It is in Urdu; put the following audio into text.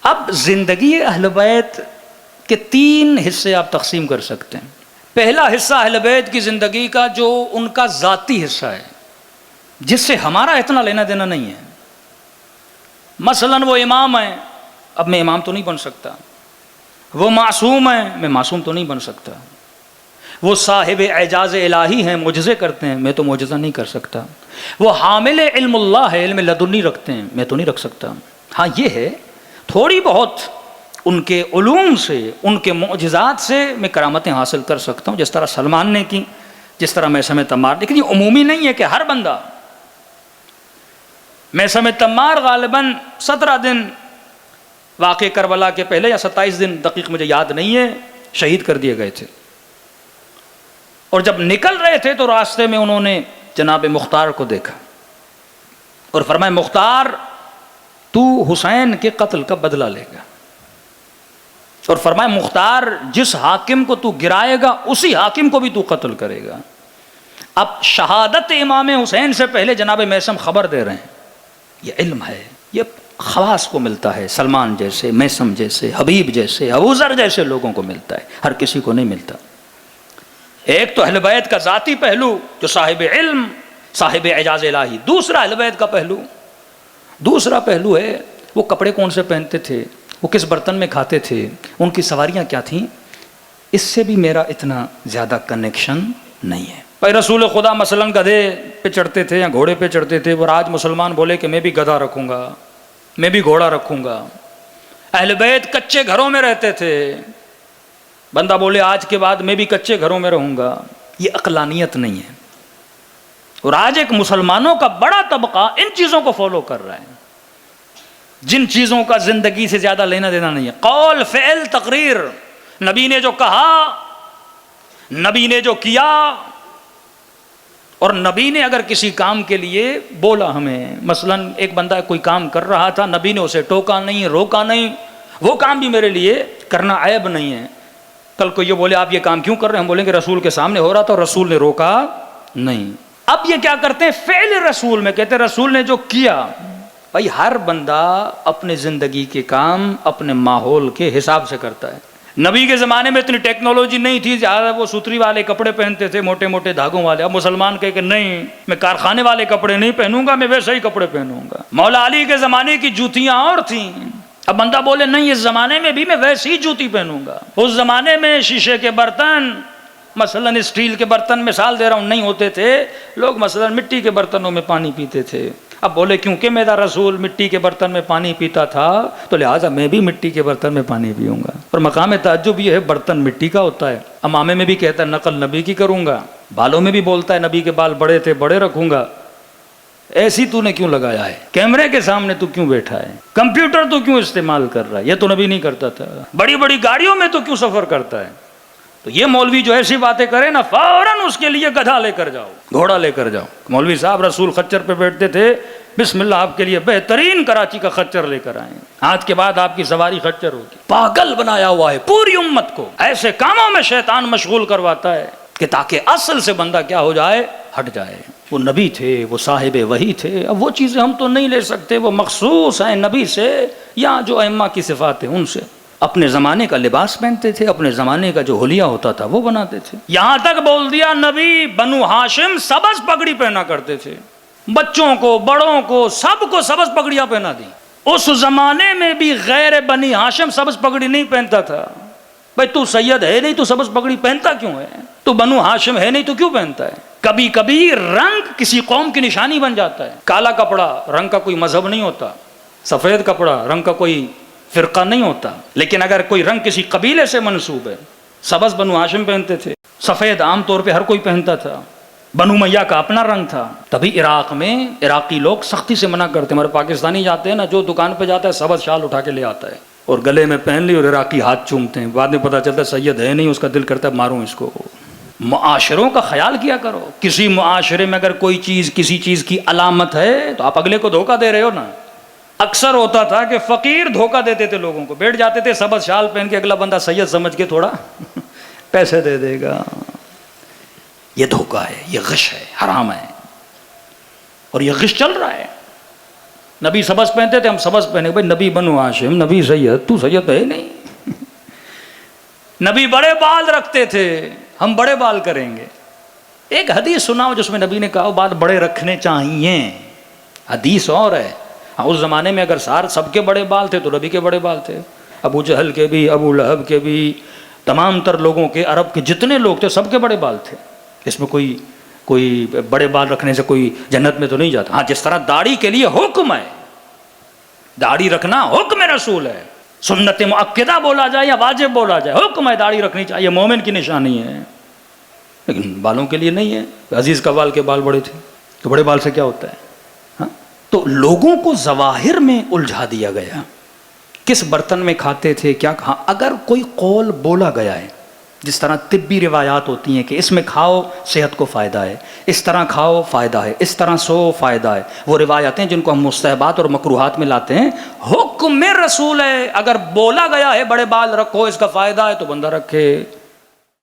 اب زندگی اہل بیت کے 3 حصے آپ تقسیم کر سکتے ہیں. پہلا حصہ اہل بیت کی زندگی کا جو ان کا ذاتی حصہ ہے، جس سے ہمارا اتنا لینا دینا نہیں ہے. مثلا وہ امام ہیں، اب میں امام تو نہیں بن سکتا. وہ معصوم ہیں، میں معصوم تو نہیں بن سکتا. وہ صاحب اعجاز الہی ہیں، معجزے کرتے ہیں، میں تو معجزہ نہیں کر سکتا. وہ حامل علم اللہ ہے، علم لدنی رکھتے ہیں، میں تو نہیں رکھ سکتا. ہاں یہ ہے تھوڑی بہت ان کے علوم سے، ان کے معجزات سے میں کرامتیں حاصل کر سکتا ہوں، جس طرح سلمان نے کی، جس طرح میثم تمار. لیکن یہ عمومی نہیں ہے کہ ہر بندہ. میثم تمار غالباً 17 دن واقع کربلا کے پہلے یا 27 دن، دقیق مجھے یاد نہیں ہے، شہید کر دیے گئے تھے. اور جب نکل رہے تھے تو راستے میں انہوں نے جناب مختار کو دیکھا اور فرمایا مختار تو حسین کے قتل کا بدلہ لے گا. اور فرمایا مختار جس حاکم کو تو گرائے گا اسی حاکم کو بھی تو قتل کرے گا. اب شہادت امام حسین سے پہلے جناب میثم خبر دے رہے ہیں. یہ علم ہے، یہ خواص کو ملتا ہے، سلمان جیسے، میثم جیسے، حبیب جیسے، ابوذر جیسے لوگوں کو ملتا ہے، ہر کسی کو نہیں ملتا. ایک تو اہل بیت کا ذاتی پہلو جو صاحب علم، صاحب اعجاز الہی. دوسرا اہل بیت کا پہلو، دوسرا پہلو ہے وہ کپڑے کون سے پہنتے تھے، وہ کس برتن میں کھاتے تھے، ان کی سواریاں کیا تھیں. اس سے بھی میرا اتنا زیادہ کنیکشن نہیں ہے. بھائی رسول خدا مثلا گدھے پہ چڑھتے تھے یا گھوڑے پہ چڑھتے تھے، اور آج مسلمان بولے کہ میں بھی گدھا رکھوں گا، میں بھی گھوڑا رکھوں گا. اہل بیت کچے گھروں میں رہتے تھے، بندہ بولے آج کے بعد میں بھی کچے گھروں میں رہوں گا. یہ عقلانیت نہیں ہے. اور آج ایک مسلمانوں کا بڑا طبقہ ان چیزوں کو فالو کر رہا ہے، جن چیزوں کا زندگی سے زیادہ لینا دینا نہیں ہے. قول، فعل، تقریر، نبی نے جو کہا، نبی نے جو کیا. اور نبی نے اگر کسی کام کے لیے بولا ہمیں، مثلا ایک بندہ کوئی کام کر رہا تھا، نبی نے اسے ٹوکا نہیں، روکا نہیں، وہ کام بھی میرے لیے کرنا عیب نہیں ہے. کل کو یہ بولے آپ یہ کام کیوں کر رہے ہیں، ہم بولیں کہ رسول کے سامنے ہو رہا تھا اور رسول نے روکا نہیں. اب یہ کیا کرتے ہیں، فعل رسول میں کہتے ہیں رسول نے جو کیا. بھائی ہر بندہ اپنے زندگی کے کام اپنے ماحول کے حساب سے کرتا ہے. نبی کے زمانے میں اتنی ٹیکنالوجی نہیں تھی، زیادہ وہ سوتری والے کپڑے پہنتے تھے، موٹے موٹے دھاگوں والے. اب مسلمان کہے کہ نہیں میں کارخانے والے کپڑے نہیں پہنوں گا، میں ویسے ہی کپڑے پہنوں گا. مولا علی کے زمانے کی جوتیاں اور تھیں، اب بندہ بولے نہیں اس زمانے میں بھی میں ویسی ہی جوتی پہنوں گا. اس زمانے میں شیشے کے برتن، مثلا اسٹیل کے برتن مثال دے رہا ہوں، نہیں ہوتے تھے. لوگ مثلا مٹی کے برتنوں میں پانی پیتے تھے. اب بولے کیونکہ میرا رسول مٹی کے برتن میں پانی پیتا تھا تو لہٰذا میں بھی مٹی کے برتن میں پانی پیوں گا. اور مقام تعجب یہ ہے برتن مٹی کا ہوتا ہے. امامے میں بھی کہتا ہے نقل نبی کی کروں گا، بالوں میں بھی بولتا ہے نبی کے بال بڑے تھے بڑے رکھوں گا. ایسی تو نے کیوں لگایا ہے، کیمرے کے سامنے تو کیوں بیٹھا ہے، کمپیوٹر تو کیوں استعمال کر رہا ہے، یہ تو نبی نہیں کرتا تھا. بڑی بڑی گاڑیوں میں تو کیوں سفر کرتا ہے. تو یہ مولوی جو ایسی باتیں کرے نا، فوراً اس کے لیے گدھا لے کر جاؤ، گھوڑا لے کر جاؤ. مولوی صاحب رسول خچر پہ بیٹھتے تھے، بسم اللہ آپ کے لیے بہترین کراچی کا خچر لے کر آئے. آج کے بعد آپ کی سواری خچر ہوگی. پاگل بنایا ہوا ہے پوری امت کو. ایسے کاموں میں شیطان مشغول کرواتا ہے کہ تاکہ اصل سے بندہ کیا ہو جائے، ہٹ جائے. وہ نبی تھے، وہ صاحب وحی تھے. اب وہ چیزیں ہم تو نہیں لے سکتے، وہ مخصوص ہیں نبی سے یا جو ائمہ کی صفات ہیں ان سے. اپنے زمانے کا لباس پہنتے تھے، اپنے زمانے کا جو حلیہ ہوتا تھا وہ بناتے تھے. یہاں تک بول دیا نبی بنو ہاشم سبز پگڑی پہنا کرتے تھے، بچوں کو بڑوں کو سب کو سبز پگڑیاں پہنا دی. اس زمانے میں بھی غیر بنی ہاشم سبز پگڑی نہیں پہنتا تھا. بھائی تو سید ہے نہیں تو سبز پگڑی پہنتا کیوں ہے، تو بنو ہاشم ہے نہیں تو کیوں پہنتا ہے. کبھی کبھی رنگ کسی قوم کی نشانی بن جاتا ہے. کالا کپڑا رنگ کا کوئی مذہب نہیں ہوتا، سفید کپڑا رنگ کا کوئی فرقہ نہیں ہوتا. لیکن اگر کوئی رنگ کسی قبیلے سے منسوب ہے، سبز بنو ہاشم پہنتے تھے، سفید عام طور پہ ہر کوئی پہنتا تھا. بنو میاں کا اپنا رنگ تھا. تبھی عراق میں عراقی لوگ سختی سے منع کرتے ہیں. ہمارے پاکستانی جاتے ہیں نا، جو دکان پہ جاتا ہے سبز شال اٹھا کے لے آتا ہے اور گلے میں پہن لی، اور عراقی ہاتھ چومتے ہیں. بعد میں پتہ چلتا ہے سید ہے نہیں، اس کا دل کرتا ہے ماروں اس کو. معاشروں کا خیال کیا کرو. کسی معاشرے میں اگر کوئی چیز کسی چیز کی علامت ہے تو آپ اگلے کو دھوکہ دے رہے ہو نا. اکثر ہوتا تھا کہ فقیر دھوکہ دیتے تھے لوگوں کو، بیٹھ جاتے تھے سبز شال پہن کے، اگلا بندہ سید سمجھ کے تھوڑا پیسے دے دے گا. یہ دھوکہ ہے، یہ غش ہے، حرام ہے، اور یہ غش چل رہا ہے. نبی سبز پہنتے تھے، ہم سبز پہنے، بھائی نبی بنو ہاشم، نبی سید، تو سید تو ہے نہیں. نبی بڑے بال رکھتے تھے، ہم بڑے بال کریں گے. ایک حدیث سناؤ جس میں نبی نے کہا بال بڑے رکھنے چاہیے. حدیث اور ہے. اس زمانے میں اگر سب کے بڑے بال تھے تو نبی کے بڑے بال تھے، ابو جہل کے بھی، ابو لہب کے بھی، تمام تر لوگوں کے، عرب کے جتنے لوگ تھے سب کے بڑے بال تھے. اس میں کوئی بڑے بال رکھنے سے کوئی جنت میں تو نہیں جاتا. ہاں جس طرح داڑھی کے لیے حکم ہے، داڑھی رکھنا حکم رسول ہے، سنت مؤکدہ بولا جائے یا واجب بولا جائے، حکم ہے داڑھی رکھنی چاہیے، مومن کی نشانی ہے. لیکن بالوں کے لیے نہیں ہے. عزیز قوال کے بال بڑے تھے تو بڑے بال سے کیا ہوتا ہے؟ ہاں؟ تو لوگوں کو ظواہر میں الجھا دیا گیا. کس برتن میں کھاتے تھے، کیا کھا، اگر کوئی قول بولا گیا ہے، جس طرح طبی روایات ہوتی ہیں کہ اس میں کھاؤ صحت کو فائدہ ہے، اس طرح کھاؤ فائدہ ہے، اس طرح سو فائدہ ہے، وہ روایتیں جن کو ہم مستحبات اور مکروہات میں لاتے ہیں، حکم رسول ہے. اگر بولا گیا ہے بڑے بال رکھو اس کا فائدہ ہے تو بندہ رکھے.